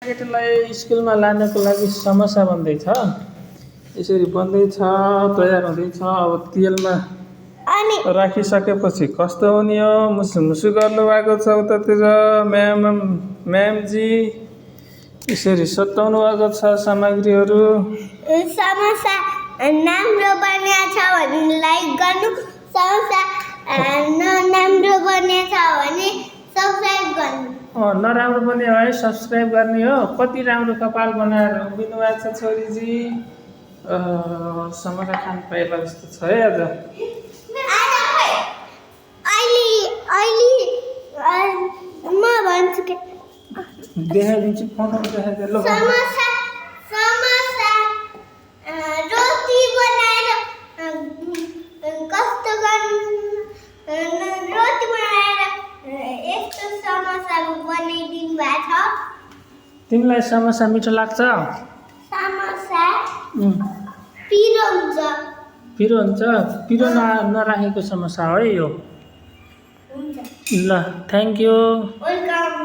केटीलाई स्कुलमा लानको लागि समस्या बन्दैछ। यसरी बन्दैछ, तयार हुँदैछ। अब तेलमा राखिसकेपछि कस्तो हुने हो? मुसु गर्नुभएको छ उतातिर म्यामजी। यसरी सताउनु भएको छ सामग्रीहरू। समस्या राम्रो बनिएको छ भने लाइक गर्नु, समस्या नराम्रो बनिएको छ भने सब्स्क्राइब गर्नु। नराम्रो पनि है सब्स्क्राइब गर्ने हो। कति राम्रो कपाल बनाएर उभिनु भएको छ छोरीजी। समोसा खानु पाएला जस्तो छ है आज। म भन्छु के देखाइदिन्छु, फोनमा देखाइदिनु। समोसा रोटी बनाएर कस्तो गर्नु, रोटी बनाएर यस्तो समोसा बनाइदिनु भएको छ। तिमीलाई समोसा मिठो लाग्छ? समोसा पिरो हुन्छ। पिरो हुन्छ? पिरो नराखेको समोसा है यो। हुन्छ। ल, थ्याङ्क यू। वेलकम।